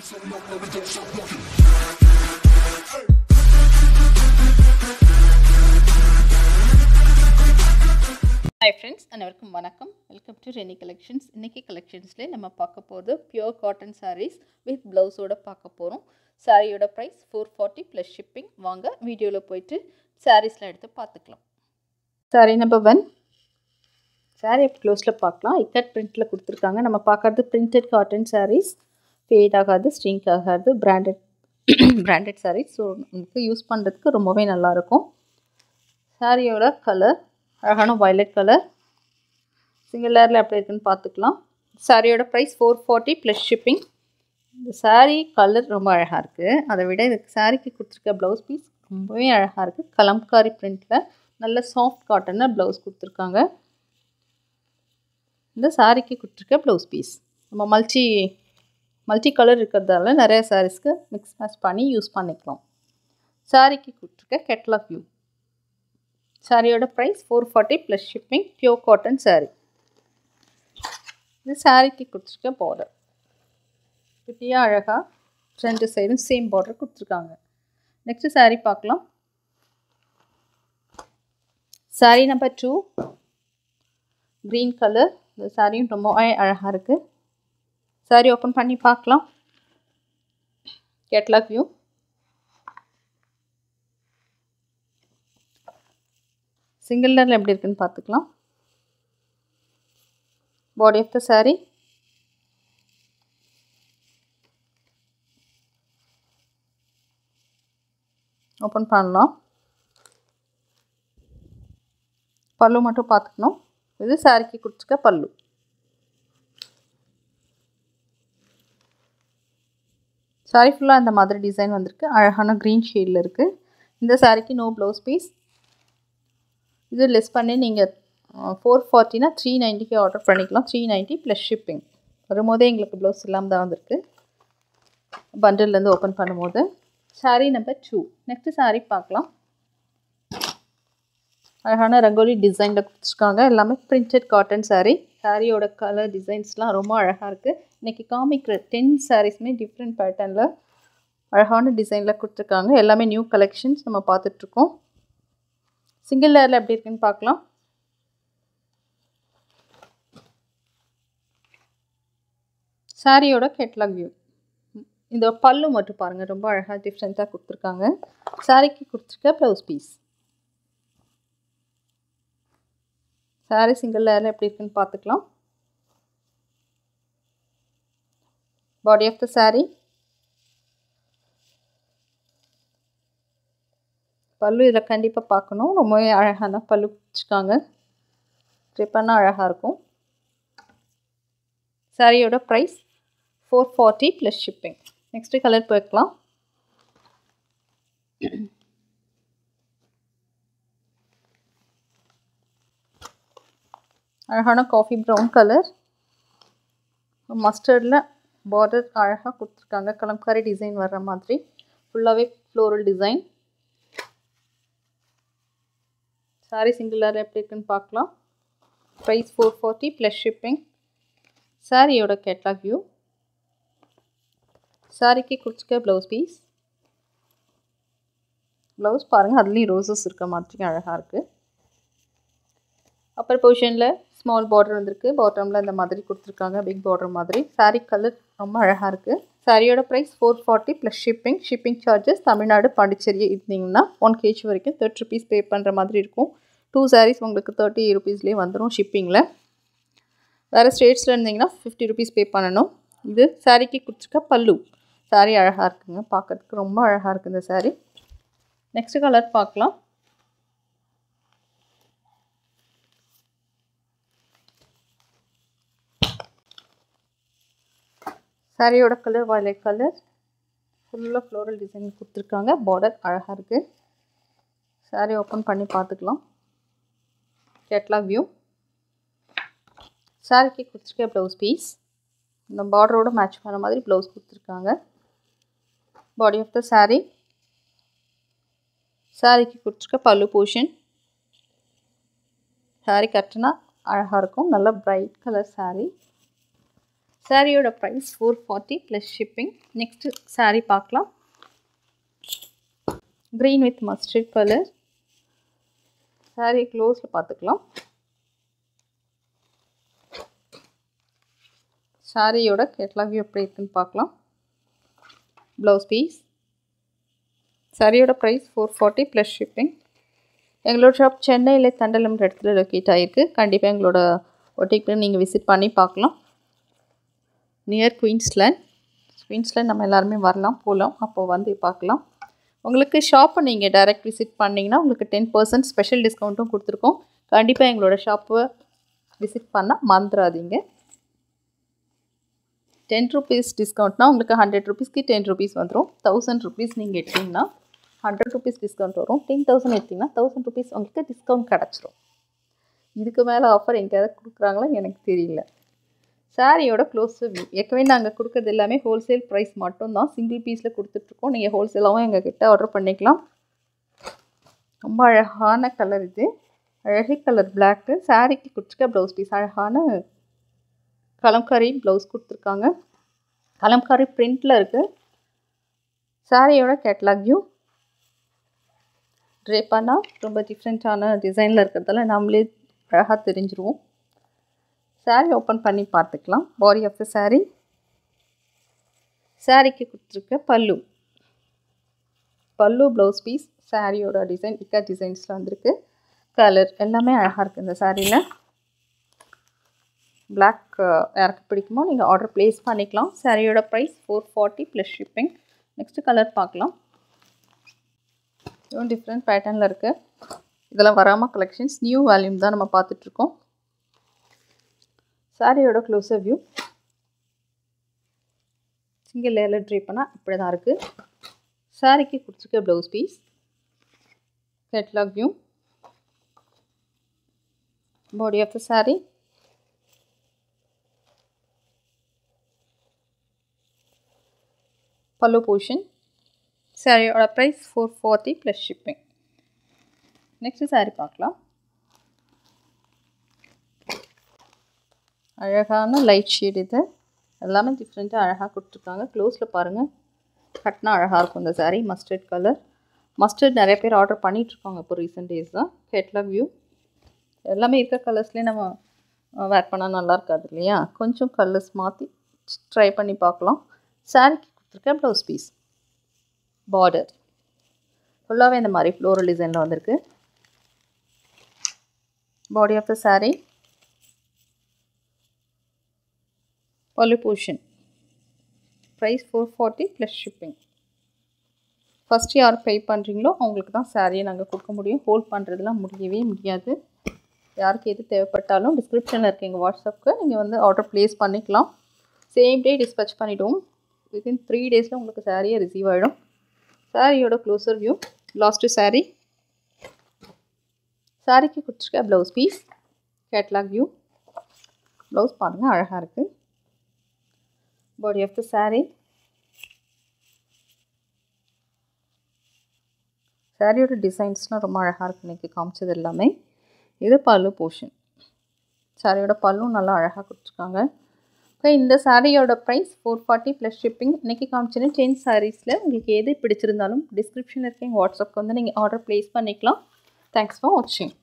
Hi friends, அனைவருக்கும் வணக்கம். Welcome to Rennie collections. இன்னைக்கு கலெக்ஷன்ஸ்ல நம்ம பார்க்க போறது பியூர் காட்டன் sarees வித் பிளவுஸோட பார்க்க போறோம். சாரியோட பிரைஸ் 440 plus shipping. வாங்க வீடியோல போயிட்டு sareesல எடுத்து பார்த்துக்கலாம். Sorry number 1. சாரி அப் க்ளோஸ்ல பார்க்கலாம். இக்கட் பிரிண்ட்ல கொடுத்திருக்காங்க. நம்ம பார்க்கிறது printed cotton sarees. ஃபேட் ஆகாது, ஸ்ட்ரிங்க் ஆகாது, பிராண்டட் sarees. ஸோ உங்களுக்கு யூஸ் பண்ணுறதுக்கு ரொம்பவே நல்லா இருக்கும். சாரியோட கலர் அழகான வயலட் கலர், சிங்கிள் லேயரில் எப்படி இருக்குன்னு பார்த்துக்கலாம். சாரியோட ப்ரைஸ் 440 ப்ளஸ் ஷிப்பிங். இந்த சாரீ கலர் ரொம்ப அழகாக இருக்குது. அதை விட இதுக்கு சாரீக்கு கொடுத்துருக்க ப்ளவுஸ் பீஸ் ரொம்பவே அழகாக இருக்குது. கலம்காரி பிரிண்டில் நல்ல சாஃப்ட் காட்டனில் ப்ளவுஸ் கொடுத்துருக்காங்க. இந்த சாரீக்கு கொடுத்துருக்க ப்ளவுஸ் பீஸ் நம்ம மல்டி கலர் இருக்கிறதால நிறைய சாரீஸ்க்கு மிக்ஸ் மேட்ச் பண்ணி யூஸ் பண்ணிக்கலாம். சாரீக்கு கொடுத்துருக்க கேட்லாக் வியூ. சாரியோட price 440 plus shipping. Pure cotton sari. இது சாரீக்கு கொடுத்துருக்க பார்டர் குட்டியாக அழகாக ரெண்டு சைடும் சேம் பார்டர் கொடுத்துருக்காங்க. நெக்ஸ்ட்டு சாரீ பார்க்கலாம். Sari number 2 green colour. இந்த சாரியும் ரொம்ப அழகாக இருக்குது. சாரீ ஓப்பன் பண்ணி பார்க்கலாம். Catalogue view. சிங்கிள் லேயரில் எப்படி இருக்குன்னு பார்த்துக்கலாம். Body of the sari. Open பண்ணலாம். பல்லு மட்டும் பார்த்துக்கணும். இது சாரீக்கு கொடுத்துருக்க பல்லு. சாரீ ஃபுல்லாக இந்த மாதிரி டிசைன் வந்திருக்கு. அழகான க்ரீன் ஷேடில் இருக்குது. இந்த சாரீக்கு நோ ப்ளவுஸ் பீஸ். இது லெஸ் பண்ணி நீங்கள் 440னா 390க்கு ஆர்டர் பண்ணிக்கலாம். 390 ப்ளஸ் ஷிப்பிங். வரும்போதே எங்களுக்கு ப்ளவுஸ் இல்லாமல் தான் வந்திருக்கு பண்டில்லேருந்து ஓப்பன் பண்ணும்போது. சாரீ நம்பர் 2. நெக்ஸ்ட்டு சாரீ பார்க்கலாம். அழகான ரங்கோலி டிசைனில் கொடுத்துருக்காங்க. எல்லாமே பிரிண்டட் காட்டன் சாரீ. சாரியோட கலர் டிசைன்ஸ்லாம் ரொம்ப அழகாக இருக்குது. இன்றைக்கி காமிக்கிற 10 சாரீஸுமே டிஃப்ரெண்ட் பேட்டர்னில் அழகான டிசைனில் கொடுத்துருக்காங்க. எல்லாமே நியூ கலெக்ஷன்ஸ் நம்ம பார்த்துட்ருக்கோம். சிங்கிள் லேயரில் எப்படி இருக்குன்னு பார்க்கலாம். சாரியோட கேட்லாக் வியூ. இந்த பல்லு மட்டும் பாருங்கள், ரொம்ப அழகாக டிஃப்ரெண்ட்டாக கொடுத்துருக்காங்க. சாரிக்கு கொடுத்துருக்க ப்ளவுஸ் பீஸ். சாரி சிங்கிள் லேயரில் எப்படி இருக்குன்னு பார்த்துக்கலாம். Body of the sari. பல்லு இதில் கண்டிப்பாக பார்க்கணும். ரொம்பவே அழகான பல்லு கொடுத்துருக்காங்க. ட்ரை பண்ணால் அழகாக இருக்கும். சாரியோட price 440 plus shipping. Next colour போய்க்கலாம். அழகான காஃபி ப்ரௌன் கலர். மஸ்டர்டில் பார்டர் அழகாக கொடுத்துருக்காங்க. கலம்காரி டிசைன் வர்ற மாதிரி ஃபுல்லாகவே floral design. Sari single layer எப்படி இருக்குன்னு பார்க்கலாம். Price 440 plus shipping. சாரியோட கேட்லாக் வியூ. சாரிக்கு கொடுத்துருக்க ப்ளவுஸ் பீஸ். ப்ளவுஸ் பாருங்கள், அதுலேயும் ரோசஸ் இருக்க மாதிரி அழகாக இருக்குது. அப்பர் பொசிஷனில் ஸ்மால் பார்டர் வந்திருக்கு. பாட்டமில் இந்த மாதிரி கொடுத்துருக்காங்க, பிக் பார்டர் மாதிரி. சாரீ கலர் ரொம்ப அழகாக இருக்குது. சாரியோட price 440 plus shipping. Shipping charges Tamil Nadu Pondicherry இருந்தீங்கன்னா 1 kg வரைக்கும் 30 rupees பே பண்ணுற மாதிரி இருக்கும். 2 sarees உங்களுக்கு 30 rupeesலேயே வந்துடும் ஷிப்பிங்கில். வேறு ஸ்டேட்ஸில் இருந்தீங்கன்னா 50 rupees பே பண்ணணும். இது சாரீக்கு கொடுத்துருக்க பல்லு. சாரீ அழகாக இருக்குங்க, பார்க்குறதுக்கு ரொம்ப அழகாக இருக்குது இந்த சாரீ. நெக்ஸ்ட்டு கலர் பார்க்கலாம். சாரியோட கலர் வயலட் கலர். ஃபுல்லாக ஃப்ளோரல் டிசைன் கொடுத்துருக்காங்க. பார்டர் அழகாக இருக்குது. சாரீ ஓப்பன் பண்ணி பார்த்துக்கலாம். Catalogue view. சாரிக்கு கொடுத்துருக்க ப்ளவுஸ் பீஸ். இந்த பார்டரோட மேட்ச் பண்ண மாதிரி ப்ளவுஸ் கொடுத்துருக்காங்க. Body of the sari. சாரிக்கு கொடுத்துருக்க பல்லு போர்ஷன். சாரீ கட்டினா அழகாக இருக்கும். நல்ல பிரைட் கலர் சாரீ. சாரியோட price 440 plus shipping. Next sari பார்க்கலாம். Green with mustard colour. Sari க்ளோஸில் பார்த்துக்கலாம். சாரியோட கேட்லாக் வியூ எப்படி இருக்குன்னு பார்க்கலாம். Blouse piece. சாரியோட ப்ரைஸ் 440 ப்ளஸ் ஷிப்பிங். எங்களோட ஷாப் சென்னையில் தண்டலம்ன்ற இடத்துல லொக்கேட் ஆகிருக்கு. கண்டிப்பாக எங்களோட ஒட்டிக்கு நீங்கள் விசிட் பண்ணி பார்க்கலாம். நியர் குயின்ஸ்லேண்ட் நம்ம எல்லாருமே வரலாம் போகலாம். அப்போது வந்து பார்க்கலாம். உங்களுக்கு ஷாப்பை நீங்கள் டைரெக்ட் விசிட் பண்ணிங்கன்னா உங்களுக்கு 10% ஸ்பெஷல் டிஸ்கவுண்ட்டும் கொடுத்துருக்கோம். கண்டிப்பாக எங்களோட ஷாப்பை விசிட் பண்ணால் மறந்துடாதீங்க. 10 rupees டிஸ்கவுண்ட்னா உங்களுக்கு 100 rupeesக்கு 10 rupees வந்துடும். 1000 rupees நீங்கள் எடுத்திங்கன்னா 100 rupees டிஸ்கவுண்ட் வரும். 10,000 எடுத்திங்கன்னா 1000 rupees உங்களுக்கு டிஸ்கவுண்ட் கிடச்சிரும். இதுக்கு மேலே ஆஃபர் எங்கேயாவது கொடுக்குறாங்களா எனக்கு தெரியல. சாரியோட க்ளோஸ் வியூ. ஏற்கனவே நாங்கள் கொடுக்குறது எல்லாமே ஹோல்சேல் ப்ரைஸ் மட்டும்தான். சிங்கிள் பீஸில் கொடுத்துட்ருக்கோம். நீங்கள் ஹோல்சேலாகவும் எங்ககிட்ட ஆர்டர் பண்ணிக்கலாம். ரொம்ப அழகான கலர் இது. அழகி கலர் பிளாக்கு. சாரிக்கு கொடுத்துருக்க ப்ளவுஸ் பீஸ் அழகான கலம்காரி ப்ளவுஸ் கொடுத்துருக்காங்க. கலம்காரி பிரிண்டில் இருக்குது. சாரியோட கேட்லாக் வியூ. ட்ரேப்பானா ரொம்ப டிஃப்ரெண்ட்டான டிசைனில் இருக்கிறதால நம்மளே அழகாக தெரிஞ்சிருவோம். சாரீ ஓப்பன் பண்ணி பார்த்துக்கலாம். Body of the sari. சாரீக்கு கொடுத்துருக்க பல்லு. Blouse piece. சாரியோட டிசைன் இக்கா டிசைன்ஸில் வந்திருக்கு. கலர் எல்லாமே அழகாக இருக்குது இந்த சாரியில். பிளாக் யாருக்கு பிடிக்குமோ நீங்கள் ஆர்டர் ப்ளேஸ் பண்ணிக்கலாம். சாரியோட price 440 plus shipping. Next colour பார்க்கலாம். இதுவும் டிஃப்ரெண்ட் பேட்டர்னில் இருக்குது. இதெல்லாம் வராமல் கலெக்ஷன்ஸ் நியூ வால்யூம் தான் நம்ம பார்த்துட்ருக்கோம். சாரியோட க்ளோஸர் வியூ. சிங்கிள் லேயரில் ட்ரை பண்ணால் இப்படி தான் இருக்குது. சாரிக்கு கொடுத்துருக்க blouse piece. Catalogue view. Body of the sari. பல்லு போர்ஷன். சாரியோட price 440 plus shipping. Next sari பார்க்கலாம். அழகான லைட் ஷேட் இது. எல்லாமே டிஃப்ரெண்ட்டாக அழகாக கொடுத்துருக்காங்க. க்ளோஸில் பாருங்கள். கட்டினா அழகாக இருக்கும் இந்த சாரீ. Mustard colour. மஸ்டர்ட் நிறைய பேர் ஆர்டர் பண்ணிகிட்ருக்காங்க இப்போ ரீசெண்ட் டேஸ் தான். Catalogue view. எல்லாமே இருக்க கலர்ஸ்லேயே நம்ம வேர் பண்ணால் நல்லா இருக்காது இல்லையா? கொஞ்சம் கலர்ஸ் மாற்றி ட்ரை பண்ணி பார்க்கலாம். சாரீக்கு கொடுத்துருக்க ப்ளவுஸ் பீஸ். பார்டர் ஃபுல்லாகவே இந்த மாதிரி ஃப்ளோரல் டிசைனில் வந்திருக்கு. Body of the sari. பல்லு portion. Price 440 plus shipping. First யார் பே பண்ணுறீங்களோ அவங்களுக்கு தான் சாரியை நாங்கள் கொடுக்க முடியும். ஹோல்ட் பண்ணுறதுலாம் முடியவே முடியாது. யாருக்கு எது தேவைப்பட்டாலும் டிஸ்கிரிப்ஷனில் இருக்க எங்கள் வாட்ஸ்அப்புக்கு நீங்கள் வந்து ஆர்டர் ப்ளேஸ் பண்ணிக்கலாம். சேம் டே டிஸ்பேச் பண்ணிவிடுவோம். வித்தின் 3 days உங்களுக்கு சாரியை ரிசீவ் ஆகிடும். சாரியோட க்ளோஸர் வியூ. லாஸ்ட்டு சாரீ. சாரிக்கு கொடுத்துருக்க blouse piece. Catalogue view. Blouse பாருங்கள் அழகாக இருக்குது. Body of the sari. சாரியோட டிசைன்ஸ்னால் ரொம்ப அழகாக இருக்குது. இன்றைக்கி காமிச்சது எல்லாமே. இது பல்லு போர்ஷன். சாரியோட பல்லும் நல்லா அழகாக கொடுத்துருக்காங்க. ஓகே, இந்த சாரியோட ப்ரைஸ் 440 ப்ளஸ் ஷிப்பிங். இன்றைக்கி காமிச்சின 10 சாரீஸில் உங்களுக்கு எது பிடிச்சிருந்தாலும் டிஸ்கிரிப்ஷனில் இருக்க எங்கள் வாட்ஸ்அப்புக்கு வந்து நீங்கள் ஆர்டர் ப்ளேஸ் பண்ணிக்கலாம். தேங்க்ஸ் ஃபார் வாட்சிங்.